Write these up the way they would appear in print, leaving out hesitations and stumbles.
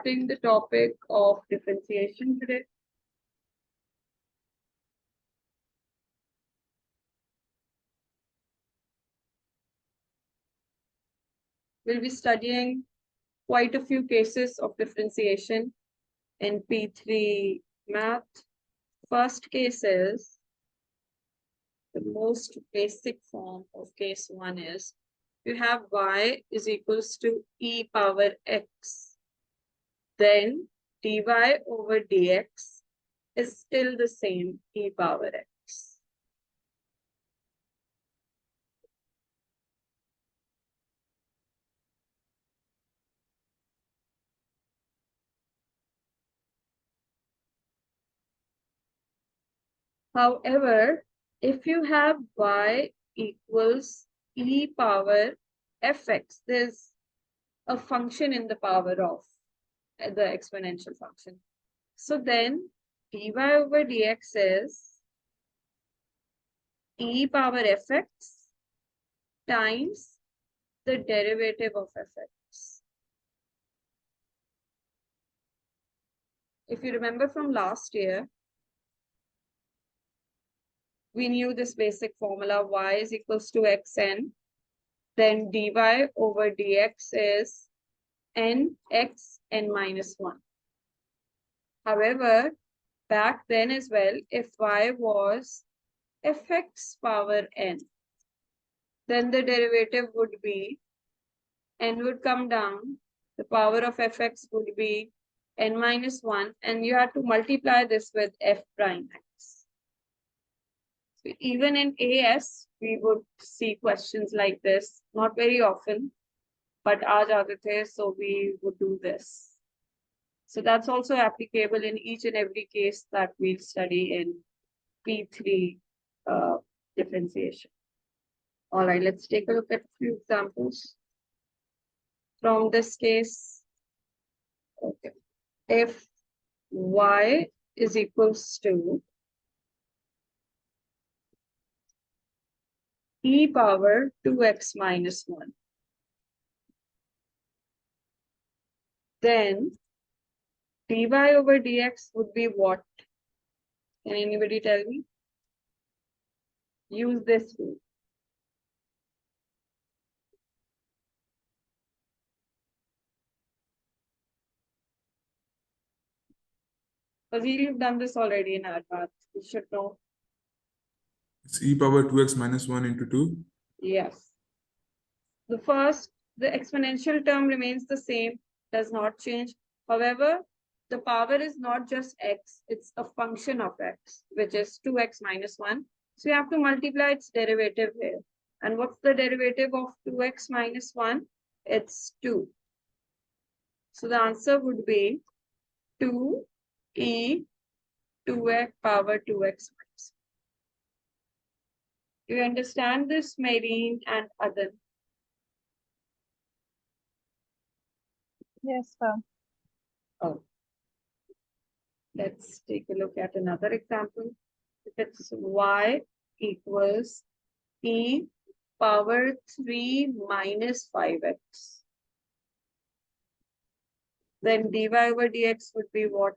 starting the topic of differentiation today. We'll be studying quite a few cases of differentiation in P3 math. First case is the most basic form of case 1 is you have y is equals to e power x. Then dy over dx is still the same e power x. However, if you have y equals e power fx, there's a function in the power of the exponential function. So then dy over dx is e power fx times the derivative of fx. If you remember from last year, we knew this basic formula, y is equals to xn. Then dy over dx is nx n minus 1. However, back then as well, if y was fx power n, then the derivative would be n would come down, the power of fx would be n minus 1, and you have to multiply this with f prime x. So even in AS, we would see questions like this, not very often, but aaj aate the, so we would do this. So that's also applicable in each and every case that we'll study in P3 differentiation. All right, let's take a look at a few examples from this case. Okay, if y is equals to e power 2x minus 1, then dy over dx would be what? Can anybody tell me? Use this rule. Fazil, you've done this already in advanced. You should know. It's e power 2x minus 1 into 2. Yes. The exponential term remains the same, does not change. However, the power is not just x, it's a function of x, which is 2x minus 1. So you have to multiply its derivative here. And what's the derivative of 2x minus 1? It's 2. So the answer would be 2e 2x power 2x minus 1. Do you understand this, Marine and Adan? Yes, sir. Oh. Let's take a look at another example. If it's y equals e power 3 minus 5x, then dy over dx would be what?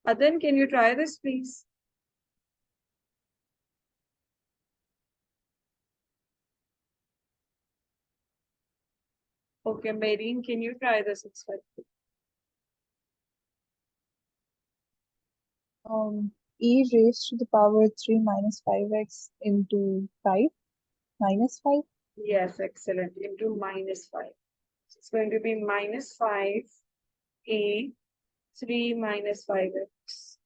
Adan, can you try this, please? Okay, Marine, can you try this instead? E raised to the power 3 minus 5x into 5 minus 5. Yes, excellent. Into minus 5. So it's going to be minus 5 e 3 minus 5x.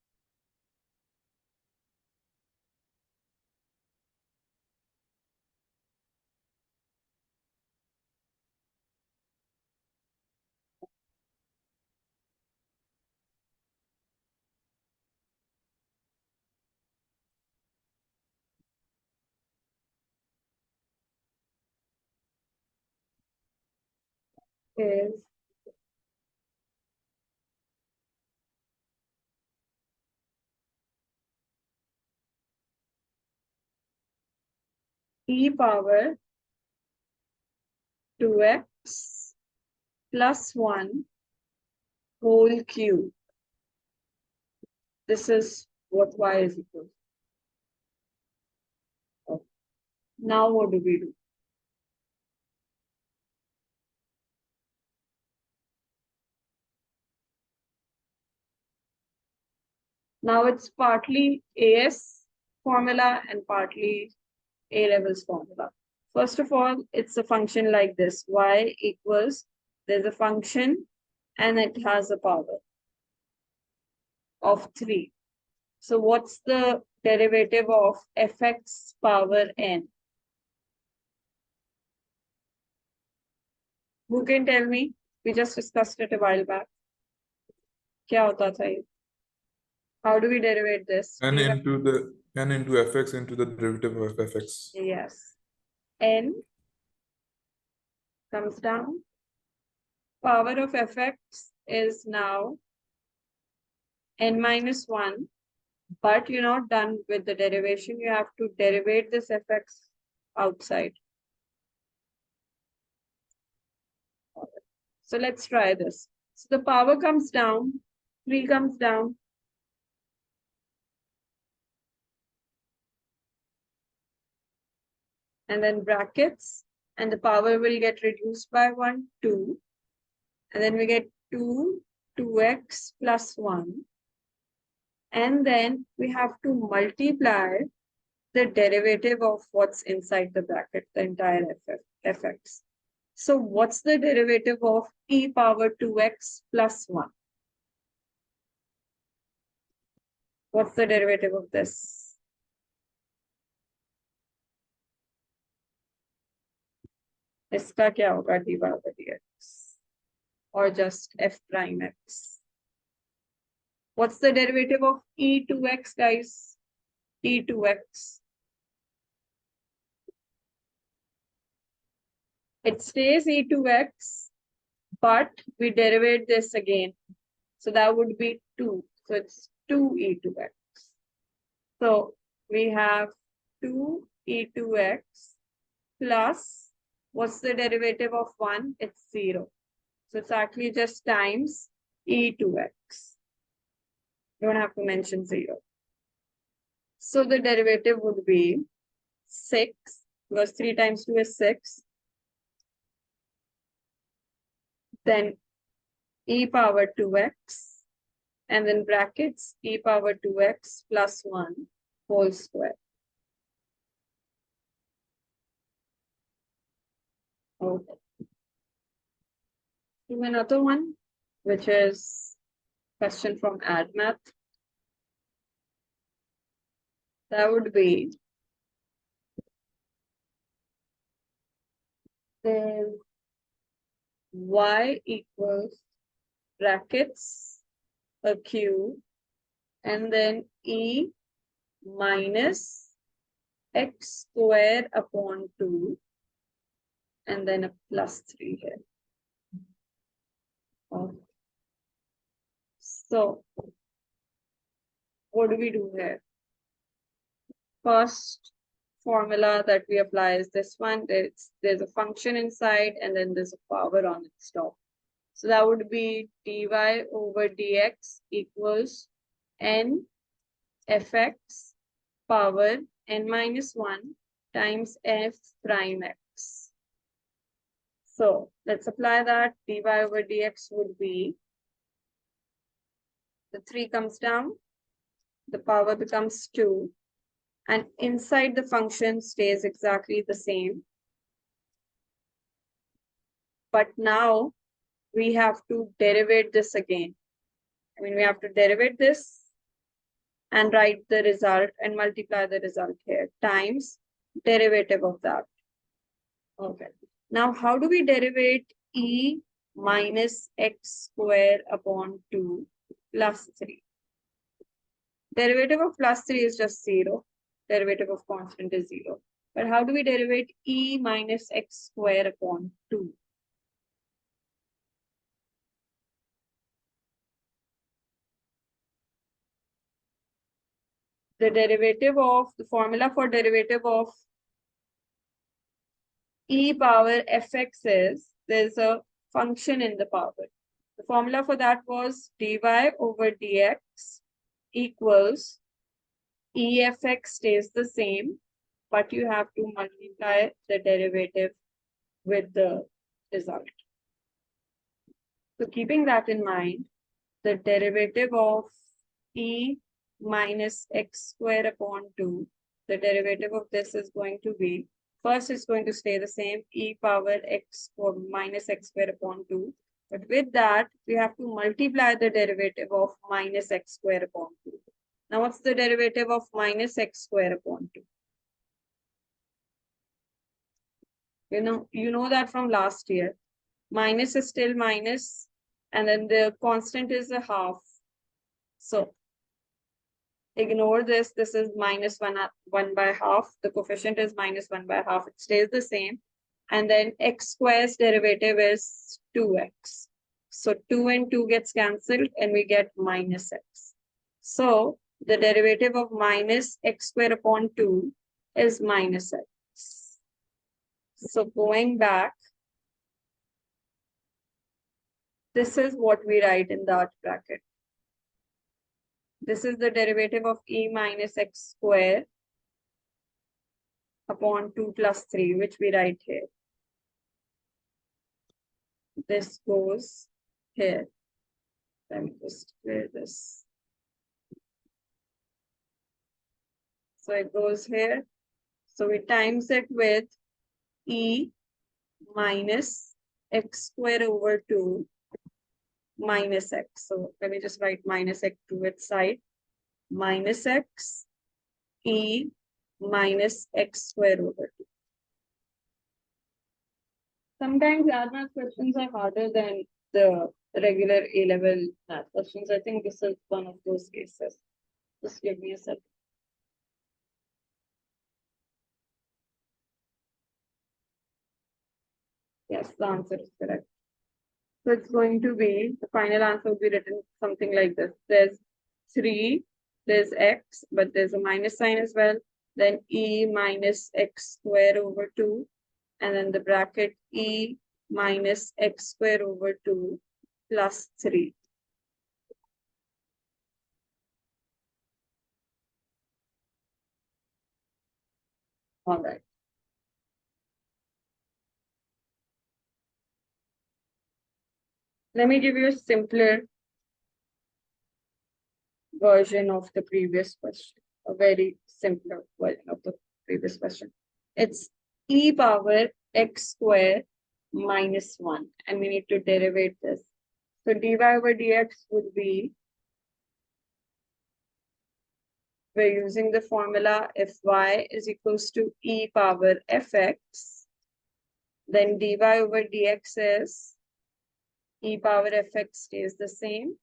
Is e power 2x plus 1 whole cube. This is what y is equal to. Now what do we do? Now it's partly AS formula and partly A levels formula. First of all, it's a function like this. Y equals, there's a function and it has a power of 3. So what's the derivative of fx power n? Who can tell me? We just discussed it a while back. क्या होता था ये? How do we derivate this? n into fx into the derivative of fx. Yes. N comes down. Power of fx is now n minus 1. But you're not done with the derivation. You have to derivate this fx outside. So let's try this. So the power comes down, 3 comes down. And then brackets, and the power will get reduced by 1, 2. And then we get 2x plus 1. And then we have to multiply the derivative of what's inside the bracket, the entire fx. So what's the derivative of e power 2x plus 1? What's the derivative of this? इसका क्या होगा d power dx? Or just f prime x? What's the derivative of e2x, guys? e2x. It stays e2x, but we derivate this again. So that would be 2. So it's 2e2x. So we have 2e2x plus, what's the derivative of 1? It's 0. So it's actually just times e2x. Don't have to mention 0. So the derivative would be 6, because 3 times 2 is 6. Then e power 2x, and then brackets e power 2x plus 1 whole square. Okay. Do another one, which is question from AdMath. That would be, then y equals brackets a cube and then e minus x square upon 2 and then a plus 3 here. Okay. So what do we do here? First formula that we apply is this one. There's a function inside and then there's a power on its top. So that would be dy over dx equals n fx power n minus 1 times f prime x. So let's apply that. Dy over dx would be, the 3 comes down, the power becomes 2, and inside the function stays exactly the same. But now we have to derivate this again. I mean, we have to derivate this and write the result and multiply the result here times derivative of that. Okay. Now, how do we derivate e minus x square upon 2 plus 3? Derivative of plus 3 is just 0. Derivative of constant is 0. But how do we derivate e minus x square upon 2? The derivative of, the formula for derivative of e power fx is, there's a function in the power. The formula for that was dy over dx equals EFX stays the same, but you have to multiply the derivative with the result. So keeping that in mind, the derivative of e minus x square upon 2, the derivative of this is going to be, first it's going to stay the same, e power x or minus x square upon 2. But with that, we have to multiply the derivative of minus x square upon 2. Now, what's the derivative of minus x square upon 2? You know that from last year. Minus is still minus, and then the constant is a half. So ignore this. This is minus 1 by half. The coefficient is minus 1 by half. It stays the same. And then x square's derivative is 2x. So 2 and 2 gets cancelled, and we get minus x. So the derivative of minus x square upon 2 is minus x. So going back, this is what we write in that bracket. This is the derivative of e minus x square upon 2 plus 3, which we write here. This goes here. Let me just clear this. So it goes here. So we times it with e minus x square over 2 minus x. So let me just write minus x to its side. Minus x e minus x square over 2. Sometimes math questions are harder than the regular A-level math questions. I think this is one of those cases. Just give me a second. Yes, the answer is correct. So it's going to be, the final answer will be written something like this. There's 3, there's x, but there's a minus sign as well. Then e minus x square over 2. And then the bracket e minus x square over 2 plus 3. All right. Let me give you a simpler version of the previous question, a very simpler version of the previous question. It's e power x square minus 1, and we need to derivate this. So dy over dx would be, we're using the formula if y is equals to e power fx, then dy over dx is e power fx stays the same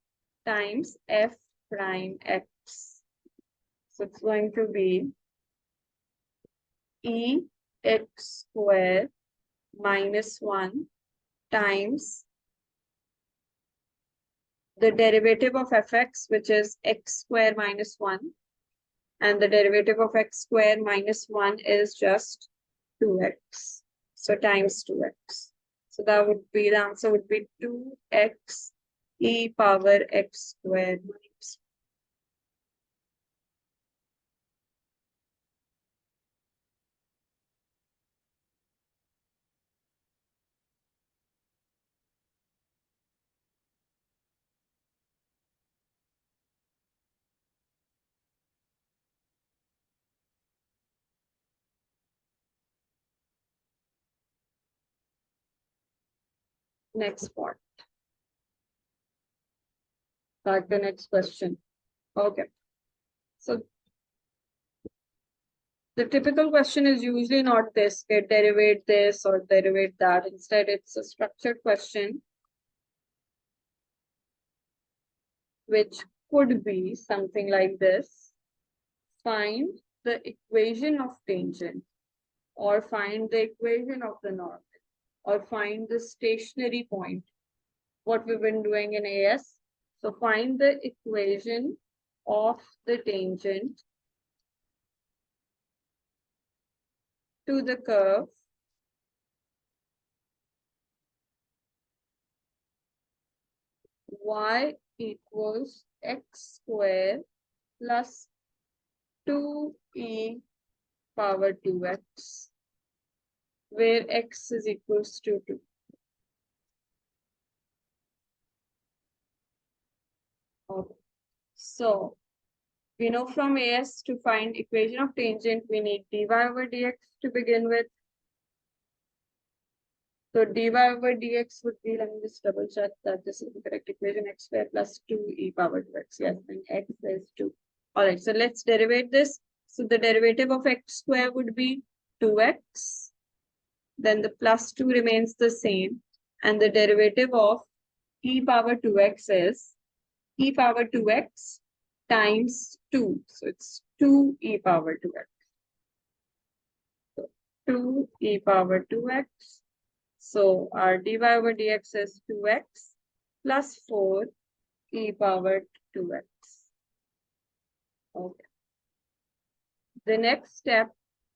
times f prime x. So it's going to be e x square minus 1 times the derivative of fx, which is x square minus 1, and the derivative of x square minus 1 is just 2x. So times 2x. So that would be, the answer would be 2x e power x square minus 1. Next part. Back the next question. Okay. So the typical question is usually not this, okay, derivate this or derivate that. Instead, it's a structured question which could be something like this. Find the equation of tangent, or find the equation of the normal, or find the stationary point. What we've been doing in AS. So find the equation of the tangent to the curve y equals x square plus 2e power 2x, where x is equals to 2. Okay. So we know from AS to find equation of tangent, we need dy over dx to begin with. So dy over dx would be, let me just double check that this is the correct equation, x square plus 2e power 2x. Yes, and x is 2. All right, so let's derivate this. So the derivative of x square would be 2x. Then the plus 2 remains the same. And the derivative of e power 2x is e power 2x times 2. So it's 2e power 2x. So 2e power 2x. So our dy over dx is 2x plus 4 e power 2x. Okay. The next step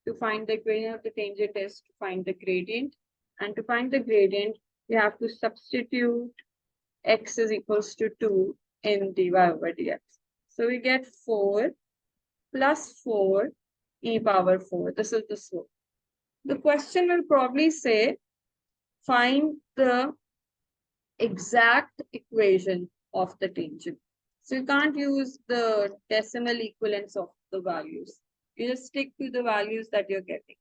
to find the equation of the tangent is to find the gradient. And to find the gradient, you have to substitute x is equals to 2 in dy over dx. So we get 4 plus 4 e power 4. This is the slope. The question will probably say, find the exact equation of the tangent. So you can't use the decimal equivalents of the values. You just stick to the values that you're getting.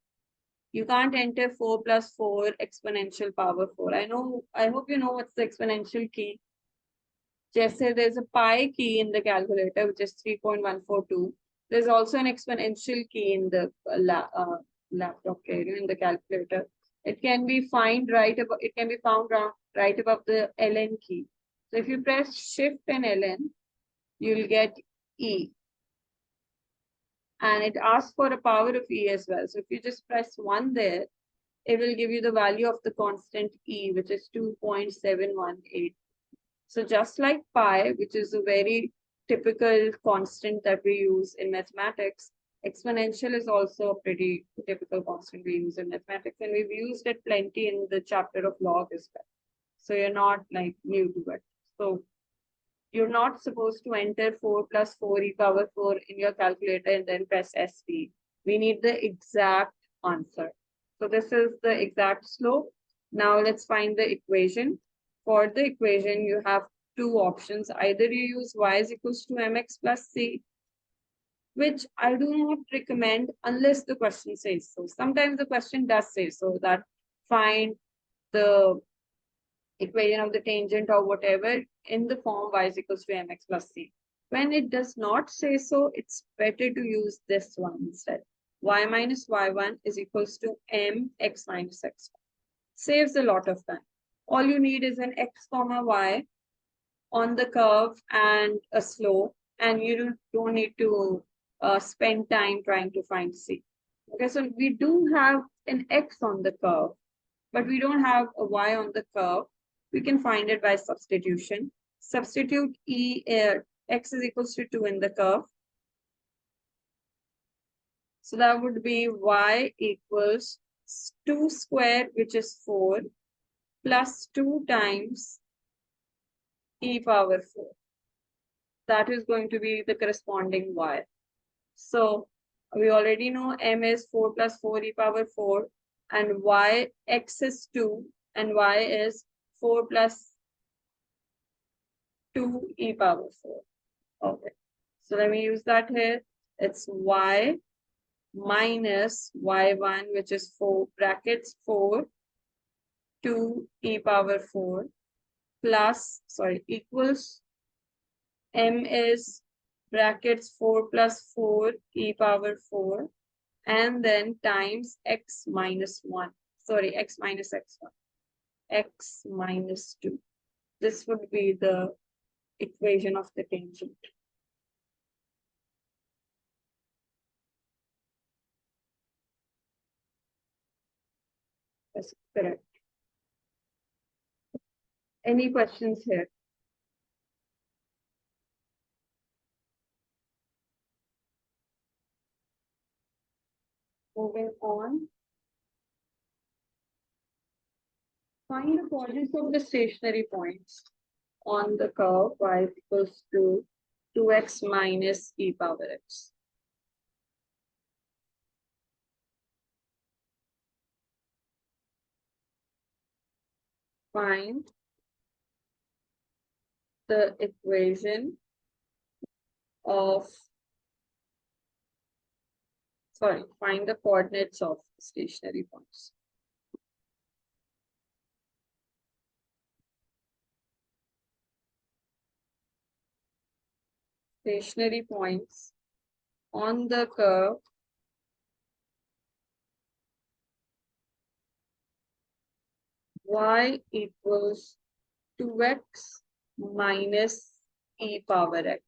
You can't enter 4 plus 4 exponential power 4. I hope you know what's the exponential key. Just say there's a pi key in the calculator, which is 3.142. There's also an exponential key in the laptop area in the calculator. It can be found right above, right above the ln key. So if you press shift and ln, you'll get e. And it asks for a power of e as well. So if you just press 1 there, it will give you the value of the constant e, which is 2.718. So just like pi, which is a very typical constant that we use in mathematics, exponential is also a pretty typical constant we use in mathematics, and we've used it plenty in the chapter of log as well. So you're not like new to it. So you're not supposed to enter 4 plus 4 e power 4 in your calculator and then press SP. We need the exact answer. So this is the exact slope. Now let's find the equation. For the equation, you have two options. Either you use y is equals to mx plus c, which I do not recommend unless the question says so. Sometimes the question does say so, that find the equation of the tangent or whatever in the form y is equals to mx plus c. When it does not say so, it's better to use this one instead. Y minus y1 is equals to mx minus x1. Saves a lot of time. All you need is an x comma y on the curve and a slope, and you don't need to spend time trying to find c. Okay, so we do have an x on the curve, but we don't have a y on the curve. We can find it by substitution. Substitute x is equals to 2 in the curve. So that would be y equals 2 squared, which is 4, plus 2 times e power 4. That is going to be the corresponding y. So we already know m is 4 plus 4 e power 4, and y, x is 2, and y is 4 plus 2 e power 4. Okay, so let me use that here. It's y minus y1, which is 4 brackets 4 2 e power 4 plus, equals m is brackets 4 plus 4 e power 4, and then times x minus 1. X minus x1. X minus 2. This would be the equation of the tangent. That's correct. Any questions here? Moving on. Find the coordinates of the stationary points. on the curve y is equals to 2x minus e power x. Find the equation of, find the coordinates of stationary points. Stationary points on the curve y equals 2x minus e power x.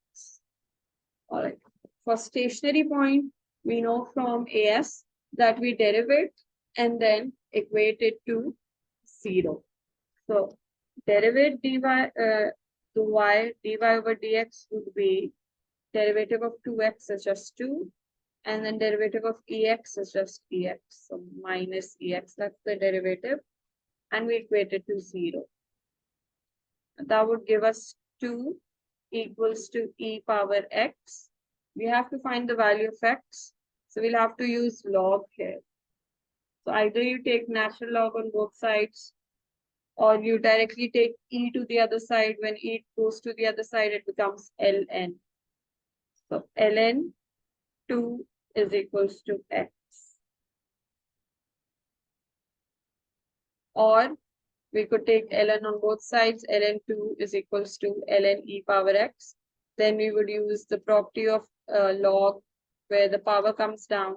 All right. For stationary point, we know from AS that we derive it and then equate it to 0. So derivative dy to y dy over dx would be derivative of 2x is just 2, and then derivative of ex is just ex. So minus ex, that's the derivative, and we equate it to 0. That would give us 2 equals to e power x. We have to find the value of x. So we'll have to use log here. So either you take natural log on both sides, or you directly take e to the other side. When e goes to the other side, it becomes ln. So ln 2 is equals to x. Or we could take ln on both sides. Ln 2 is equals to ln e power x. Then we would use the property of log where the power comes down.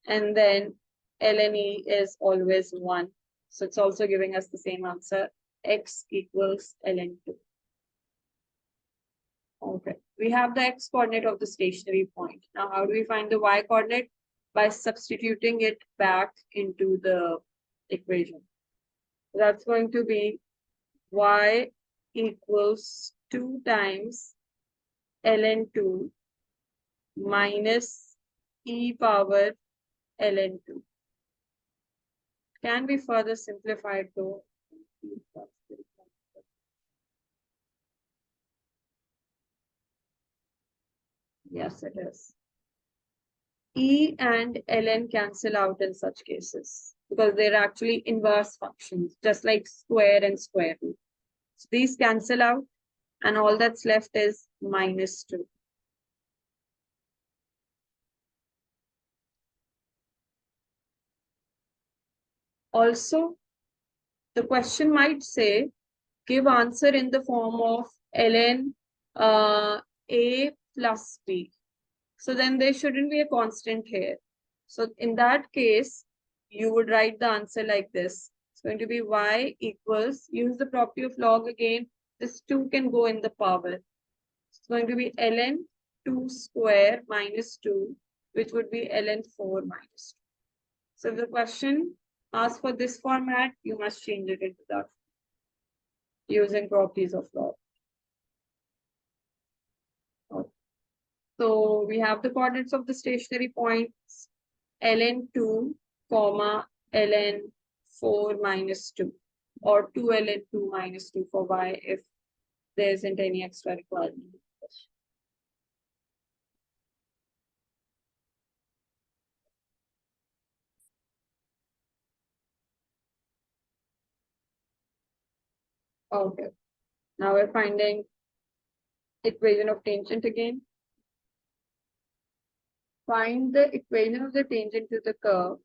And then ln e is always 1. So it's also giving us the same answer. X equals ln 2. Okay. We have the x coordinate of the stationary point. Now, how do we find the y coordinate? By substituting it back into the equation. That's going to be y equals 2 times ln 2 minus e power ln 2. Can be further simplified though. Yes, it is. E and ln cancel out in such cases because they're actually inverse functions, just like square and square root. So these cancel out, and all that's left is minus 2. Also, the question might say, give answer in the form of ln a plus b. So then there shouldn't be a constant here. So in that case, you would write the answer like this. It's going to be y equals, use the property of log again. This 2 can go in the power. It's going to be ln 2 square minus 2, which would be ln 4 minus 2. So if the question asks for this format, you must change it into that using properties of log. Okay. So we have the coordinates of the stationary points ln 2, comma ln 4 minus 2, or 2 ln 2 minus 2 for y if there isn't any extra requirement. Okay. Now we're finding equation of tangent again. Find the equation of the tangent to the curve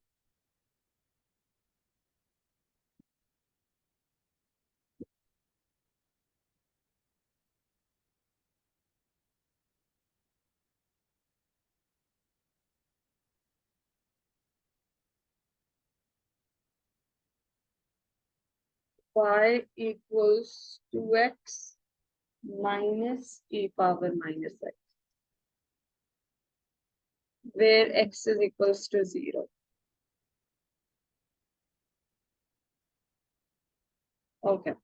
y equals 2x minus e power minus x, where x is equals to 0. Okay.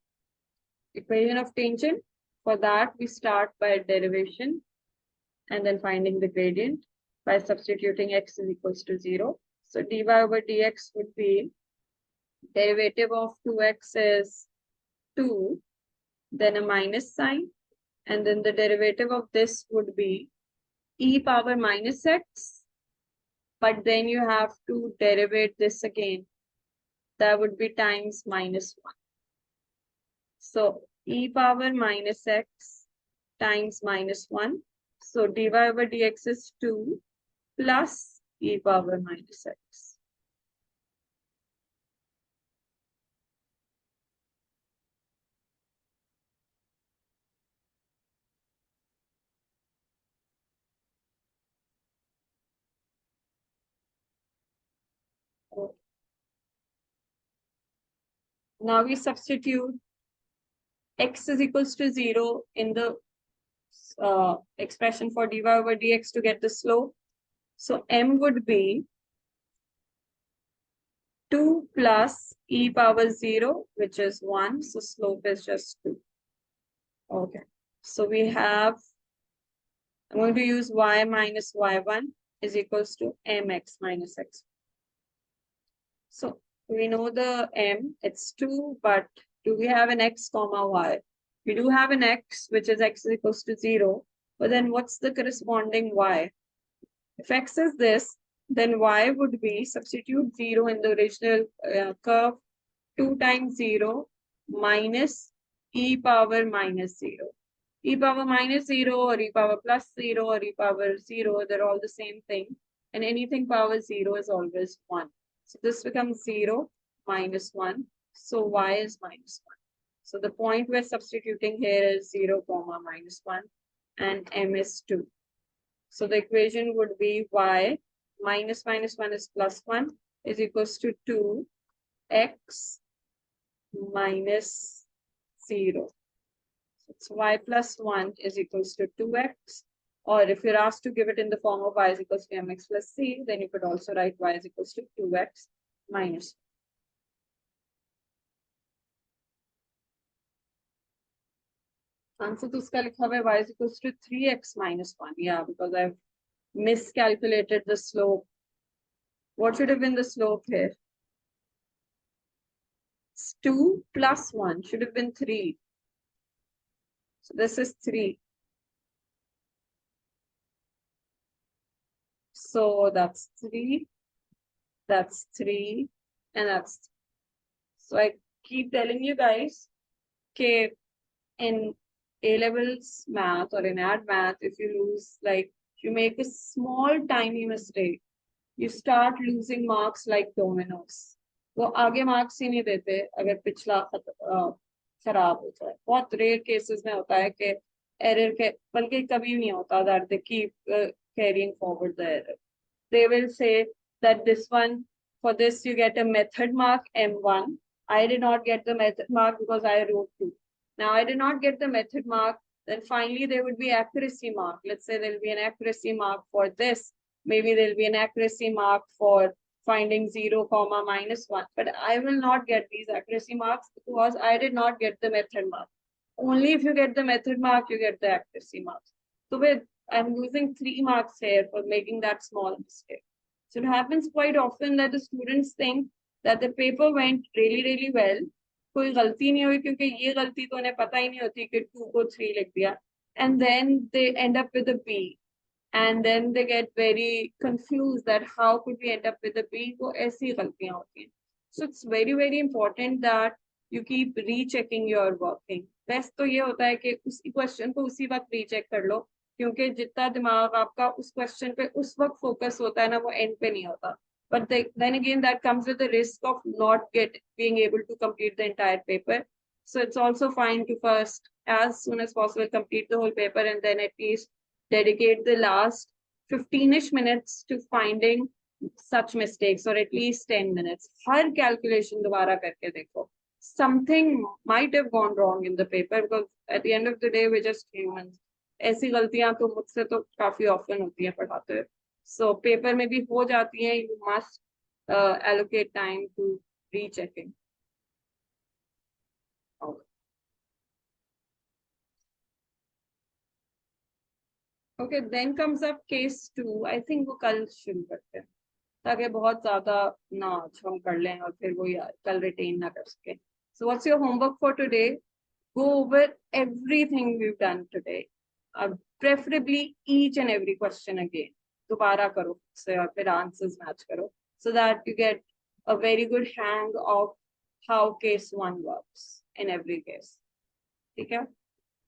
Equation of tangent. For that, we start by derivation and then finding the gradient by substituting x is equals to 0. So dy over dx would be derivative of 2x is 2 then a minus sign, and then the derivative of this would be e power minus x, but then you have to derivate this again. That would be times minus 1. So e power minus x times minus 1. So dy over dx is 2 plus e power minus x. Now we substitute x is equals to 0 in the expression for dy over dx to get the slope. So m would be 2 plus e power 0, which is 1. So slope is just 2. Okay. So we have, I'm going to use y minus y1 is equals to mx minus x. So we know the m, it's 2, but do we have an x comma y? We do have an x, which is x is equals to 0. But then what's the corresponding y? If x is this, then y would be, substitute 0 in the original curve, 2 times 0 minus e power minus 0. E power minus 0 or e power plus 0 or e power 0, they're all the same thing. And anything power 0 is always 1. So this becomes 0 minus 1. So y is minus 1. So the point we're substituting here is 0 comma minus 1 and m is 2. So the equation would be y minus minus 1 is plus 1 is equals to 2x minus 0. So it's y plus 1 is equals to 2x. Or if you're asked to give it in the form of y is equals to mx plus c, then you could also write y is equals to 2x minus 1. Answer to uska likha hua hai y is equals to 3x minus 1. Yeah, because I've miscalculated the slope. What should have been the slope here? It's 2 plus 1 should have been 3. So this is 3. So that's 3, that's 3, and that's 3. So I keep telling you guys, okay, in A-levels math or in ad math, if you lose, like, you make a small tiny mistake, you start losing marks like dominoes. वो आगे marks ही नहीं देते अगर पिछला खराब हो जाए. बहुत rare cases में होता है कि error के, बल्कि कभी नहीं होता that they keep carrying forward the error. They will say that this one, for this you get a method mark M1. I did not get the method mark because I wrote 2. Now I did not get the method mark. Then finally there would be accuracy mark. Let's say there'll be an accuracy mark for this. Maybe there'll be an accuracy mark for finding 0 comma minus 1. But I will not get these accuracy marks because I did not get the method mark. Only if you get the method mark, you get the accuracy marks. So I'm losing 3 marks here for making that small mistake. So it happens quite often that the students think that the paper went really, really well. कोई गलती नहीं हुई क्योंकि ये गलती तो उन्हें पता ही नहीं होती कि 2 को 3 लिख दिया. And then they end up with a B. And then they get very confused that how could we end up with a B? वो ऐसी गलतियां होती हैं. So it's very, very important that you keep rechecking your working. Best तो ये होता है कि उसी क्वेश्चन को उसी वक्त रीचेक कर लो, क्योंकि जितना दिमाग आपका उस क्वेश्चन पे उस वक्त फोकस होता है ना, वो एंड पे नहीं होता. But then again, that comes with the risk of not being able to complete the entire paper. So it's also fine to first, as soon as possible, complete the whole paper and then at least dedicate the last 15ish minutes to finding such mistakes, or at least 10 minutes. Her calculation दोबारा करके देखो. Something might have gone wrong in the paper because at the end of the day, we're just humans. ऐसी गलतियां तो मुझसे तो काफी often होती हैं पढ़ाते हुए. So paper में भी हो जाती हैं. You must allocate time to rechecking. Okay, then comes up case 2. I think वो कल शुरू करते हैं ताकि बहुत ज्यादा ना हम कर लें और फिर वो यार कल रिटेन ना कर सके. So what's your homework for today? go over everything we've done today. Preferably each and every question again. दोबारा करो से और फिर answers match करो so that you get a very good hang of how case 1 works in every case. ठीक है?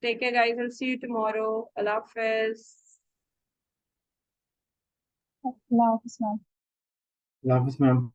Take care, guys. I'll see you tomorrow. Allah Hafiz. Allah Hafiz, ma'am. Allah Hafiz, ma'am.